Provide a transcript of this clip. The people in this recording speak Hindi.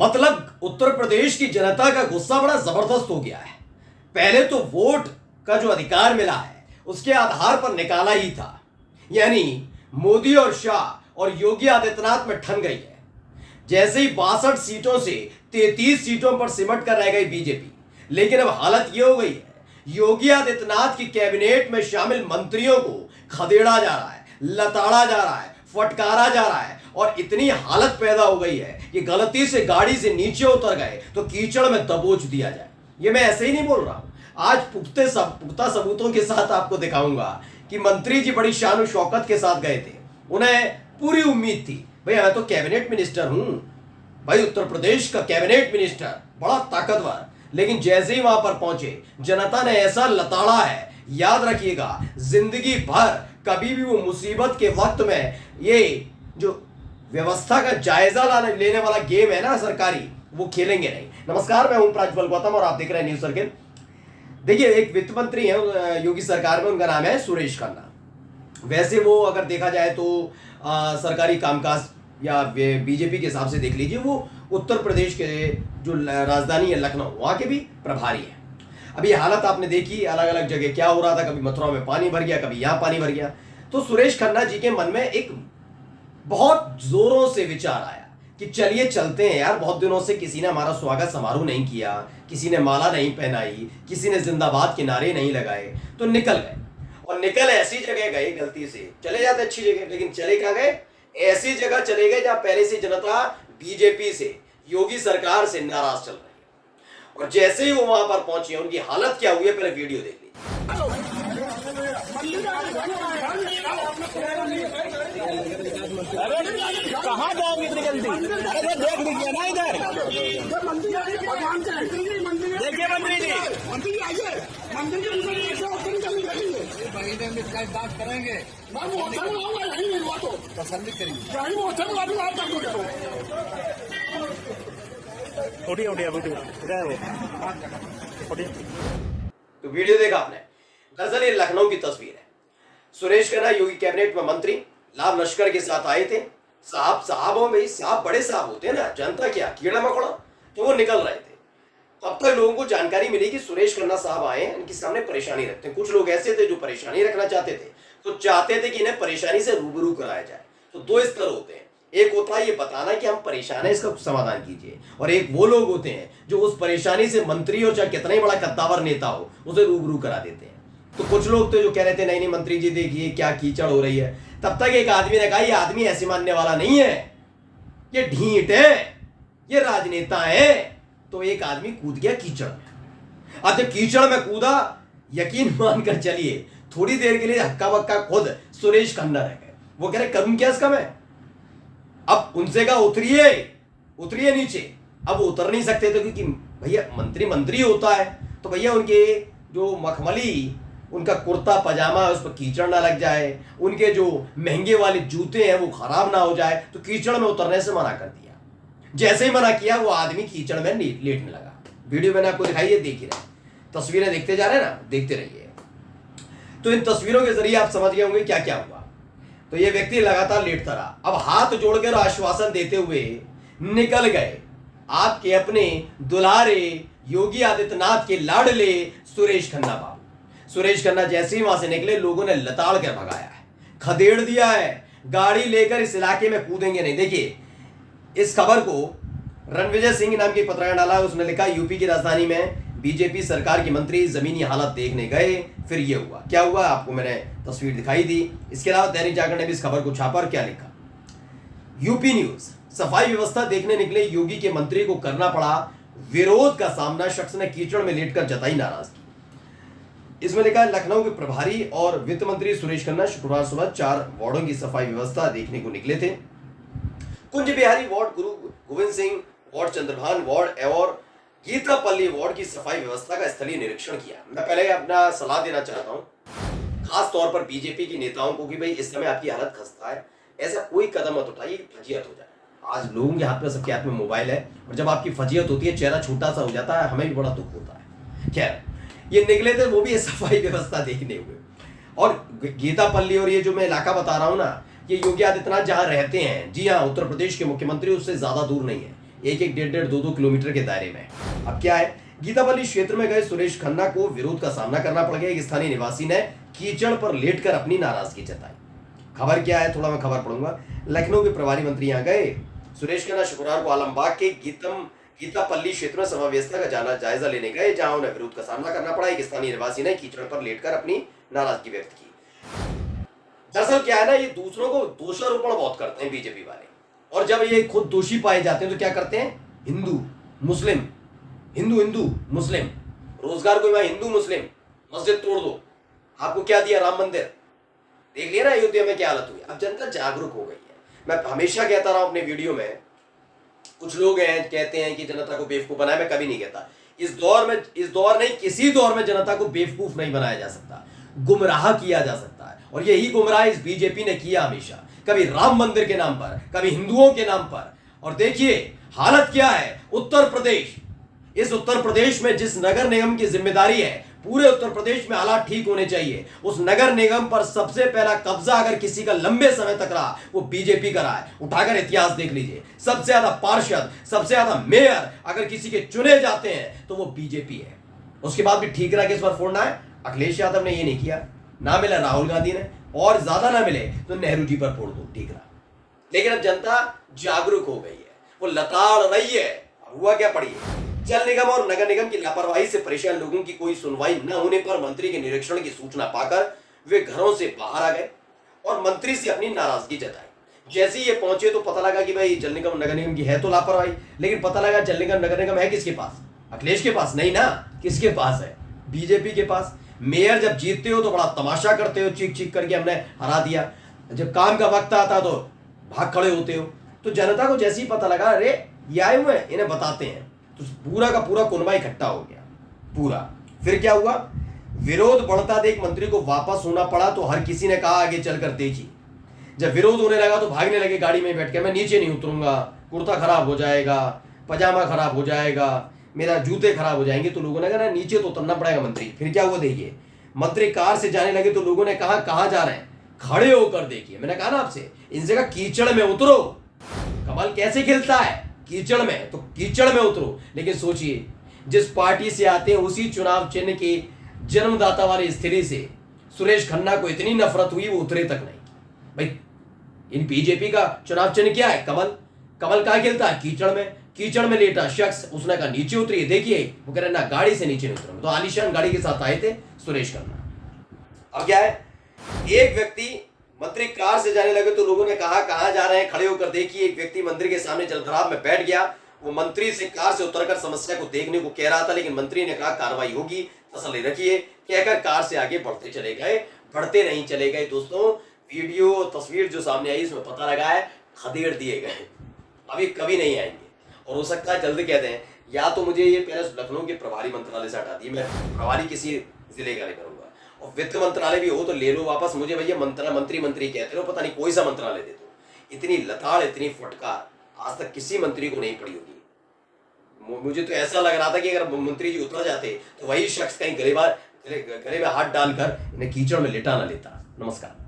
मतलब उत्तर प्रदेश की जनता का गुस्सा बड़ा जबरदस्त हो गया है। पहले तो वोट का जो अधिकार मिला है उसके आधार पर निकाला ही था, यानी मोदी और शाह और योगी आदित्यनाथ में ठन गई है। जैसे ही 62 सीटों से 33 सीटों पर सिमट कर रह गई बीजेपी, लेकिन अब हालत यह हो गई है, योगी आदित्यनाथ की कैबिनेट में शामिल मंत्रियों को खदेड़ा जा रहा है, लताड़ा जा रहा है, फटकारा जा रहा है और इतनी हालत पैदा हो गई है कि गलती से गाड़ी से नीचे उतर गए तो कीचड़ में दबोच दिया जाए। ये मैं ऐसे ही नहीं बोल रहा हूं, आज पुख्ता सबूतों के साथ आपको दिखाऊंगा कि मंत्री जी बड़ी शान और शौकत के साथ गए थे। उन्हें पूरी उम्मीद थी, भाई मैं तो कैबिनेट मिनिस्टर हूं, भाई उत्तर प्रदेश का कैबिनेट मिनिस्टर बड़ा ताकतवर। लेकिन जैसे ही वहां पर पहुंचे, जनता ने ऐसा लताड़ा है, याद रखिएगा जिंदगी भर कभी भी वो मुसीबत के वक्त में ये जो व्यवस्था का जायजा लेने वाला गेम है ना सरकारी, वो खेलेंगे नहीं। नमस्कार, मैं हूं प्राज्वल गौतम और आप देख रहे हैं न्यूज सर्किल। देखिए, एक वित्त मंत्री है योगी सरकार में, उनका नाम है सुरेश खन्ना। वैसे वो अगर देखा जाए तो सरकारी कामकाज या बीजेपी के हिसाब से देख लीजिए, वो उत्तर प्रदेश के जो राजधानी है लखनऊ, वहां के भी प्रभारी है। अभी हालत आपने देखी, अलग अलग जगह क्या हो रहा था, कभी मथुरा में पानी भर गया, कभी यहाँ पानी भर गया। तो सुरेश खन्ना जी के मन में एक बहुत जोरों से विचार आया कि चलिए चलते हैं यार, बहुत दिनों से किसी ने हमारा स्वागत समारोह नहीं किया, किसी ने माला नहीं पहनाई, किसी ने जिंदाबाद के नारे नहीं लगाए, तो निकल गए। और निकल ऐसी जगह गए, गलती से चले जाते अच्छी जगह, लेकिन चले कहाँ गए? ऐसी जगह चले गए जहां पहले से जनता बीजेपी से, योगी सरकार से नाराज चल रही है। और जैसे ही वो वहां पर पहुंचे, उनकी हालत क्या हुई है पहले वीडियो देख लीजिए। कहाँ जाओगे इतनी जल्दी? अरे देख लीजिए ना इधर, देखिए मंत्री जी, बात करेंगे, तसल्ली करेंगे। तो वीडियो देखा आपने। दरअसल ये लखनऊ की तस्वीर है। सुरेश खन्ना योगी कैबिनेट में मंत्री लाभ लश्कर के साथ आए थे। साहब हो भाई, साहब बड़े साहब होते हैं ना, जनता क्या कीड़ा मकोड़ा, तो वो निकल रहे थे। तब तक लोगों को जानकारी मिली कि सुरेश खन्ना साहब आए, इनके सामने परेशानी रखते हैं। कुछ लोग ऐसे थे जो परेशानी रखना चाहते थे, तो चाहते थे कि इन्हें परेशानी से रूबरू कराया जाए। तो दो स्तर होते हैं, एक होता है ये बताना कि हम परेशान हैं, इसका समाधान कीजिए, और एक वो लोग होते हैं जो उस परेशानी से मंत्री हो चाहे कितना ही बड़ा कद्दावर नेता हो, उसे रूबरू करा देते हैं। तो कुछ लोग तो जो कह रहे थे नहीं मंत्री जी देखिए क्या कीचड़ हो रही है, तब तक एक आदमी ने कहा ये आदमी ऐसे मानने वाला नहीं है, ये ढीठ है, ये राजनेता है। तो एक आदमी कूद गया कीचड़ में। अब जब कीचड़ में कूदा, यकीन मानकर चलिए थोड़ी देर के लिए हक्का बक्का खुद सुरेश खन्ना रह गए। वो कह रहे करूं क्या इसका मैं? अब उनसे कहा उतरिए नीचे। अब वो उतर नहीं सकते थे क्योंकि भैया मंत्री होता है, तो भैया उनके जो मखमली उनका कुर्ता पजामा है उस पर कीचड़ ना लग जाए, उनके जो महंगे वाले जूते हैं वो खराब ना हो जाए, तो कीचड़ में उतरने से मना कर दिया। जैसे ही मना किया वो आदमी कीचड़ में लेटने लगा। वीडियो मैंने आपको दिखाई है, देख ही रहे, तस्वीरें देखते जा रहे हैं ना, देखते रहिए। तो इन तस्वीरों के जरिए आप समझ गए होंगे क्या क्या हुआ। तो ये व्यक्ति लगातार लेटता रहा, अब हाथ जोड़कर आश्वासन देते हुए निकल गए आपके अपने दुलारे योगी आदित्यनाथ के लाडले सुरेश खन्ना बाबू। सुरेश खन्ना जैसे ही वहां से निकले, लोगों ने लताड़ कर भगाया है, खदेड़ दिया है, गाड़ी लेकर इस इलाके में कूदेंगे नहीं। देखिए, इस खबर को रणविजय सिंह नाम की पत्रकार डाला, उसने लिखा यूपी की राजधानी में बीजेपी सरकार के मंत्री जमीनी हालत देखने गए, फिर ये हुआ। क्या हुआ आपको मैंने तस्वीर दिखाई दी। इसके अलावा दैनिक जागरण ने भी इस खबर को छापा और क्या लिखा, यूपी न्यूज, सफाई व्यवस्था देखने निकले योगी के मंत्री को करना पड़ा विरोध का सामना, शख्स ने कीचड़ में लेटकर जताई नाराजगी। इसमें लिखा है लखनऊ के प्रभारी और वित्त मंत्री सुरेश खन्ना शुक्रवार सुबह 4 वार्डों की सफाई व्यवस्था देखने को निकले थे। कुंज बिहारी वार्ड, गुरु गोविंद सिंह वार्ड, चंद्रभान वार्ड और गीतापल्ली वार्ड की सफाई व्यवस्था का स्थलीय निरीक्षण किया। मैं पहले अपना सलाह देना चाहता हूँ खास तौर पर बीजेपी के नेताओं को कि भाई इस समय आपकी हालत खस्ता है, ऐसा कोई कदम मत उठाइए फजीयत हो जाए। आज लोगों के हाथ में, सबके हाथ में मोबाइल है, और जब आपकी फजीयत होती है, चेहरा छोटा सा हो जाता है, हमें भी बड़ा दुख होता है। खैर, ये निकले थे वो भी सफाई व्यवस्था देखने हुए। और गीतापल्ली और ये जो मैं इलाका बता रहा हूँ ना, ये योगी आदित्यनाथ जहाँ रहते हैं, जी हाँ, उत्तर प्रदेश के मुख्यमंत्री उससे ज्यादा दूर नहीं है, एक एक डेढ़ डेढ़ 2-2 किलोमीटर के दायरे में। अब क्या है, गीतापल्ली क्षेत्र में गए सुरेश खन्ना को विरोध का सामना करना पड़ गया। एक स्थानीय निवासी ने कीचड़ पर लेटकर अपनी नाराजगी जताई। खबर क्या है, थोड़ा मैं खबर पढ़ूंगा। लखनऊ के प्रभारी मंत्री यहाँ गए। सुरेश खन्ना शुक्रवार को आलमबाग के गीतापल्ली क्षेत्र में समावेशता का जायजा लेने गए, जहां उन्हें विरोध का सामना करना पड़ा। एक स्थानीय निवासी ने कीचड़ पर लेटकर अपनी नाराजगी व्यक्त की। दरअसल क्या है ना, ये दूसरों को दोषारोपण बहुत करते हैं बीजेपी वाले, और जब ये खुद दोषी पाए जाते हैं तो क्या करते हैं, हिंदू मुस्लिम, हिंदू हिंदू मुस्लिम, रोजगार को वहां हिंदू मुस्लिम, मस्जिद तोड़ दो, आपको क्या दिया, राम मंदिर। देख लिया ना अयोध्या में क्या हालत हुई। अब जनता जागरूक हो गई है। मैं हमेशा कहता रहा हूं अपने वीडियो में, कुछ लोग हैं कहते हैं कि जनता को बेवकूफ बनाया, मैं कभी नहीं कहता। इस दौर नहीं, किसी दौर में जनता को बेवकूफ नहीं बनाया जा सकता, गुमराह किया जा सकता है। और यही गुमराह इस बीजेपी ने किया हमेशा, कभी राम मंदिर के नाम पर, कभी हिंदुओं के नाम पर। और देखिए हालत क्या है उत्तर प्रदेश। इस उत्तर प्रदेश में जिस नगर निगम की जिम्मेदारी है, पूरे उत्तर प्रदेश में हालात ठीक होने चाहिए, उस नगर निगम पर सबसे पहला कब्जा अगर किसी का लंबे समय तक रहा, वो बीजेपी का रहा है। उठाकर इतिहास देख लीजिए, सबसे ज्यादा पार्षद, सबसे ज्यादा मेयर अगर किसी के चुने जाते हैं तो वो बीजेपी है। उसके बाद भी ठीक रहा कि इस बार फोड़ना है। अखिलेश यादव ने ये नहीं किया, ना मिला राहुल गांधी ने, और ज्यादा ना मिले तो नेहरू जी पर फोड़ दो, ठीक रहा। लेकिन अब जनता जागरूक हो गई है, वो लताड़ रही है। हुआ क्या पढ़िए, जल निगम और नगर निगम की लापरवाही से परेशान लोगों की कोई सुनवाई न होने पर मंत्री के निरीक्षण की सूचना पाकर वे घरों से बाहर आ गए और मंत्री से अपनी नाराजगी जताई। जैसे ही ये पहुंचे तो पता लगा कि भाई जल निगम नगर निगम की है तो लापरवाही, लेकिन पता लगा जल निगम नगर निगम है किसके पास, अखिलेश के पास नहीं ना, किसके पास है, बीजेपी के पास। मेयर जब जीतते हो तो बड़ा तमाशा करते हो, चीख चीख करके हमने हरा दिया, जब काम का वक्त आता तो भाग खड़े होते हो। तो जनता को जैसे ही पता लगा अरे ये आए हुए हैं, इन्हें बताते हैं, तो पूरा का पूरा कुनबा इकट्ठा हो गया पूरा। फिर क्या हुआ, विरोध बढ़ता देख मंत्री को वापस होना पड़ा, तो हर किसी ने कहा आगे चलकर देखिए। जब विरोध होने लगा तो भागने लगे गाड़ी में बैठ के, मैं नीचे नहीं उतरूंगा, कुर्ता खराब हो जाएगा, पजामा खराब हो जाएगा, मेरा जूते खराब हो जाएंगे। तो लोगों ने कहा नीचे तो उतरना पड़ेगा मंत्री। फिर क्या हुआ देखिए, मंत्री कार से जाने लगे तो लोगों ने कहा कहां जा रहे हैं, खड़े होकर देखिए। मैंने कहा ना आपसे, इनसे कहा कीचड़ में उतरो, कमल कैसे खिलता है कीचड़ में, तो कीचड़ में उतरो। लेकिन सोचिए, जिस पार्टी से आते हैं उसी चुनाव चिन्ह के जन्मदाता वाली स्थिति से सुरेश खन्ना को इतनी नफरत हुई वो उतरे तक नहीं। भाई इन बीजेपी का चुनाव चिन्ह क्या है, कमल, कमल कहां खिलता है, कीचड़ में। कीचड़ में लेटा शख्स, उसने कहा नीचे उतरिए देखिए, वो कह रहे ना गाड़ी से नीचे नहीं उतरूंगा। तो आलीशान गाड़ी के साथ आए थे सुरेश खन्ना। अब क्या है, एक व्यक्ति, मंत्री कार से जाने लगे तो लोगों ने कहा कहां जा रहे हैं, खड़े होकर देखिए। एक व्यक्ति मंदिर के सामने जलभराव में बैठ गया, वो मंत्री से कार से उतरकर समस्या को देखने को कह रहा था, लेकिन मंत्री ने कहा कार्रवाई होगी, तसल्ली रखिए, कहकर कार से आगे बढ़ते चले गए, बढ़ते नहीं चले गए। दोस्तों वीडियो तस्वीर जो सामने आई इसमें पता लगा है खदेड़ दिए गए, अभी कभी नहीं आएंगे। और हो सकता है जल्द कहते हैं, या तो मुझे ये पहले लखनऊ के प्रभारी मंत्रालय से हटा दिए, मैं प्रभारी किसी जिले का नहीं करूंगा, और वित्त मंत्रालय भी हो तो ले लो वापस, मुझे भैया मंत्री कहते हो, पता नहीं कोई सा मंत्रालय दे दो। इतनी लताड़, इतनी फटकार आज तक किसी मंत्री को नहीं पड़ी होगी। मुझे तो ऐसा लग रहा था कि अगर मंत्री जी उतर जाते तो वही शख्स कहीं गले में हाथ डालकर इन्हें कीचड़ में लेटा ना लेता। नमस्कार।